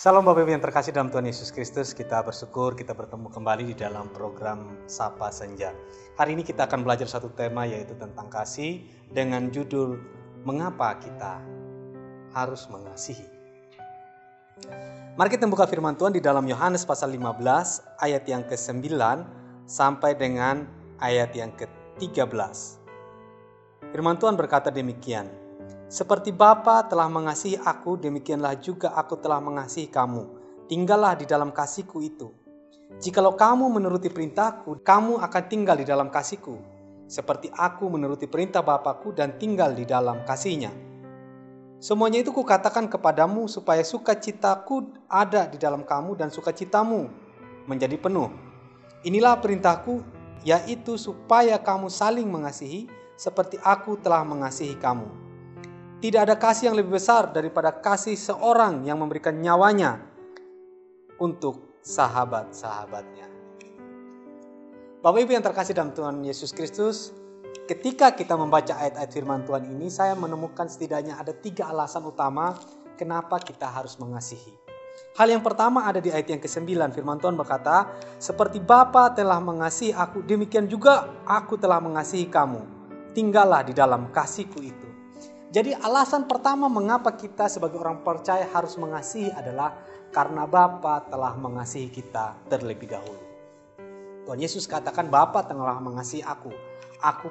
Salam Bapak Ibu yang terkasih dalam Tuhan Yesus Kristus. Kita bersyukur kita bertemu kembali di dalam program Sapa Senja. Hari ini kita akan belajar satu tema, yaitu tentang kasih, dengan judul Mengapa Kita Harus Mengasihi. Mari kita buka firman Tuhan di dalam Yohanes pasal 15 ayat yang ke-9 sampai dengan ayat yang ke-13. Firman Tuhan berkata demikian: "Seperti Bapa telah mengasihi aku, demikianlah juga aku telah mengasihi kamu. Tinggallah di dalam kasih-Ku itu. Jikalau kamu menuruti perintah-Ku, kamu akan tinggal di dalam kasih-Ku, seperti aku menuruti perintah Bapa-Ku dan tinggal di dalam kasih-Nya. Semuanya itu Kukatakan kepadamu, supaya sukacita-Ku ada di dalam kamu dan sukacitamu menjadi penuh. Inilah perintah-Ku, yaitu supaya kamu saling mengasihi, seperti aku telah mengasihi kamu. Tidak ada kasih yang lebih besar daripada kasih seorang yang memberikan nyawanya untuk sahabat-sahabatnya." Bapak Ibu yang terkasih dalam Tuhan Yesus Kristus, ketika kita membaca ayat-ayat firman Tuhan ini, saya menemukan setidaknya ada 3 alasan utama kenapa kita harus mengasihi. Hal yang pertama ada di ayat yang ke-9, firman Tuhan berkata, "Seperti Bapa telah mengasihi aku, demikian juga aku telah mengasihi kamu. Tinggallah di dalam kasih-Ku itu." Jadi alasan pertama mengapa kita sebagai orang percaya harus mengasihi adalah karena Bapa telah mengasihi kita terlebih dahulu. Tuhan Yesus katakan, "Bapa telah mengasihi aku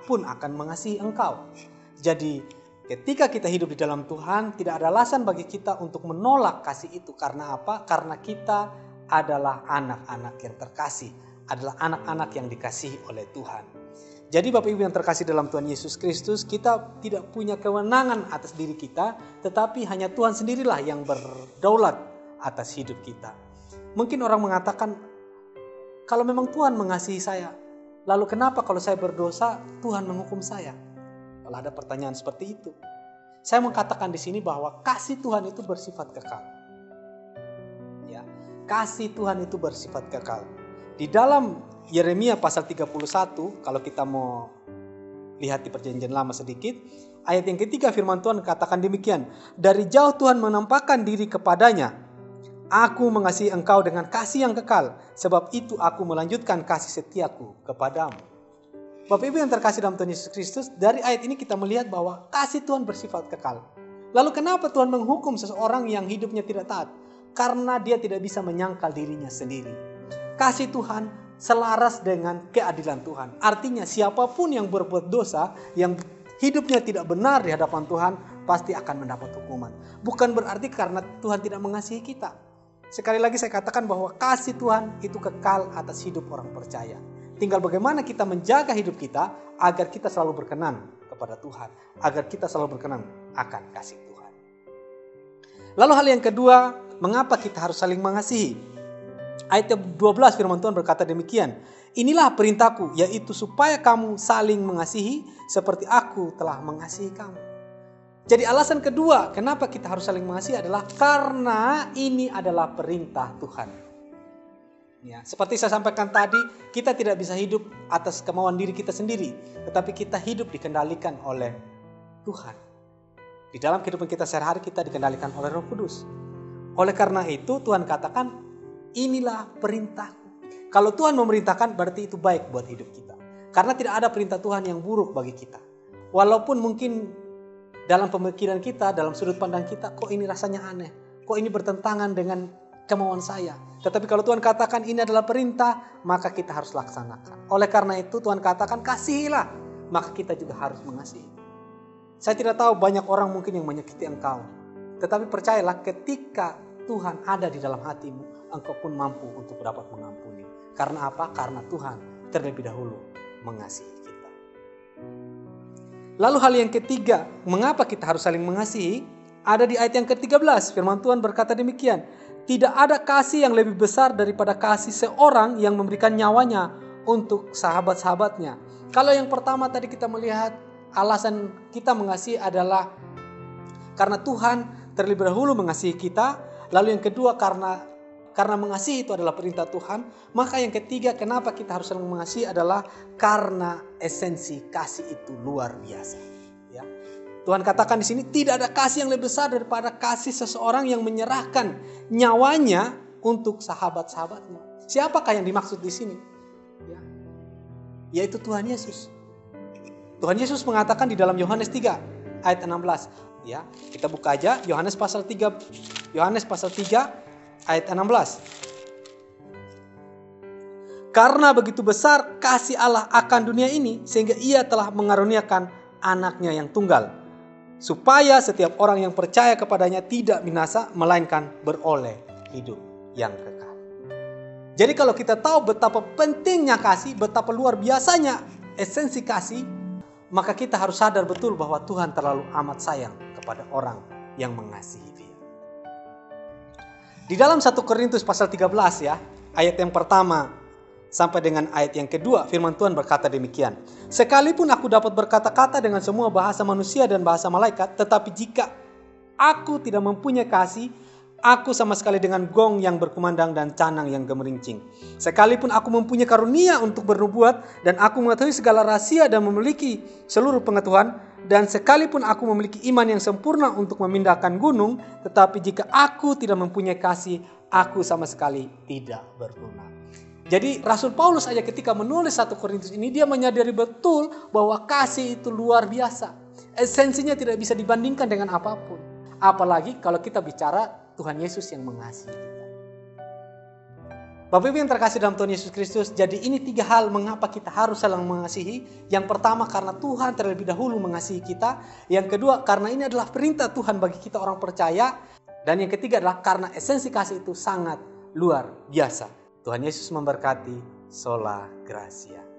pun akan mengasihi engkau." Jadi ketika kita hidup di dalam Tuhan, tidak ada alasan bagi kita untuk menolak kasih itu. Karena apa? Karena kita adalah anak-anak yang terkasih, adalah anak-anak yang dikasihi oleh Tuhan. Jadi Bapak Ibu yang terkasih dalam Tuhan Yesus Kristus, kita tidak punya kewenangan atas diri kita, tetapi hanya Tuhan sendirilah yang berdaulat atas hidup kita. Mungkin orang mengatakan, kalau memang Tuhan mengasihi saya, lalu kenapa kalau saya berdosa Tuhan menghukum saya? Kalau ada pertanyaan seperti itu, saya mengatakan di sini bahwa kasih Tuhan itu bersifat kekal. Ya, kasih Tuhan itu bersifat kekal. Di dalam Yeremia pasal 31, kalau kita mau lihat di perjanjian lama sedikit, ayat yang ketiga firman Tuhan katakan demikian, "Dari jauh Tuhan menampakkan diri kepadanya. Aku mengasihi engkau dengan kasih yang kekal, sebab itu aku melanjutkan kasih setiaku kepadamu." Bapak Ibu yang terkasih dalam Tuhan Yesus Kristus, dari ayat ini kita melihat bahwa kasih Tuhan bersifat kekal. Lalu kenapa Tuhan menghukum seseorang yang hidupnya tidak taat? Karena dia tidak bisa menyangkal dirinya sendiri. Kasih Tuhan selaras dengan keadilan Tuhan. Artinya siapapun yang berbuat dosa, yang hidupnya tidak benar di hadapan Tuhan, pasti akan mendapat hukuman. Bukan berarti karena Tuhan tidak mengasihi kita. Sekali lagi saya katakan bahwa kasih Tuhan itu kekal atas hidup orang percaya. Tinggal bagaimana kita menjaga hidup kita agar kita selalu berkenan kepada Tuhan, agar kita selalu berkenan akan kasih Tuhan. Lalu hal yang kedua, mengapa kita harus saling mengasihi? Ayat 12 firman Tuhan berkata demikian, "Inilah perintahku, yaitu supaya kamu saling mengasihi seperti aku telah mengasihi kamu." Jadi alasan kedua kenapa kita harus saling mengasihi adalah karena ini adalah perintah Tuhan. Ya, seperti saya sampaikan tadi, kita tidak bisa hidup atas kemauan diri kita sendiri, tetapi kita hidup dikendalikan oleh Tuhan. Di dalam kehidupan kita sehari-hari kita dikendalikan oleh Roh Kudus. Oleh karena itu Tuhan katakan, "Inilah perintahku." Kalau Tuhan memerintahkan, berarti itu baik buat hidup kita. Karena tidak ada perintah Tuhan yang buruk bagi kita. Walaupun mungkin dalam pemikiran kita, dalam sudut pandang kita, kok ini rasanya aneh, kok ini bertentangan dengan kemauan saya. Tetapi kalau Tuhan katakan ini adalah perintah, maka kita harus laksanakan. Oleh karena itu Tuhan katakan kasihilah, maka kita juga harus mengasihi. Saya tidak tahu banyak orang mungkin yang menyakiti engkau. Tetapi percayalah, ketika Tuhan ada di dalam hatimu, engkau pun mampu untuk dapat mengampuni. Karena apa? Karena Tuhan terlebih dahulu mengasihi kita. Lalu hal yang ketiga, mengapa kita harus saling mengasihi? Ada di ayat yang ke-13, firman Tuhan berkata demikian, "Tidak ada kasih yang lebih besar daripada kasih seorang yang memberikan nyawanya untuk sahabat-sahabatnya." Kalau yang pertama tadi kita melihat alasan kita mengasihi adalah karena Tuhan terlebih dahulu mengasihi kita. Lalu yang kedua karena mengasihi itu adalah perintah Tuhan. Maka yang ketiga kenapa kita harus saling mengasihi adalah karena esensi kasih itu luar biasa. Ya. Tuhan katakan di sini, tidak ada kasih yang lebih besar daripada kasih seseorang yang menyerahkan nyawanya untuk sahabat-sahabatnya. Siapakah yang dimaksud di sini? Yaitu Tuhan Yesus. Tuhan Yesus mengatakan di dalam Yohanes 3 ayat 16. Ya, kita buka aja Yohanes pasal 3 ayat 16. Karena begitu besar kasih Allah akan dunia ini sehingga Ia telah mengaruniakan anaknya yang tunggal, supaya setiap orang yang percaya kepadanya tidak binasa melainkan beroleh hidup yang kekal. Jadi kalau kita tahu betapa pentingnya kasih, betapa luar biasanya esensi kasih, maka kita harus sadar betul bahwa Tuhan terlalu amat sayang kepada orang yang mengasihi Dia. Di dalam 1 Korintus pasal 13 ya, ayat yang pertama sampai dengan ayat yang kedua, firman Tuhan berkata demikian. Sekalipun aku dapat berkata-kata dengan semua bahasa manusia dan bahasa malaikat, tetapi jika aku tidak mempunyai kasih, aku sama sekali dengan gong yang berkumandang dan canang yang gemerincing. Sekalipun aku mempunyai karunia untuk bernubuat dan aku mengetahui segala rahasia dan memiliki seluruh pengetahuan, dan sekalipun aku memiliki iman yang sempurna untuk memindahkan gunung, tetapi jika aku tidak mempunyai kasih, aku sama sekali tidak berguna. Jadi Rasul Paulus aja ketika menulis 1 Korintus ini, dia menyadari betul bahwa kasih itu luar biasa. Esensinya tidak bisa dibandingkan dengan apapun. Apalagi kalau kita bicara Tuhan Yesus yang mengasihi kita. Bapak Ibu yang terkasih dalam Tuhan Yesus Kristus, jadi ini 3 hal mengapa kita harus saling mengasihi. Yang pertama karena Tuhan terlebih dahulu mengasihi kita. Yang kedua karena ini adalah perintah Tuhan bagi kita orang percaya. Dan yang ketiga adalah karena esensi kasih itu sangat luar biasa. Tuhan Yesus memberkati. Sola Gracia.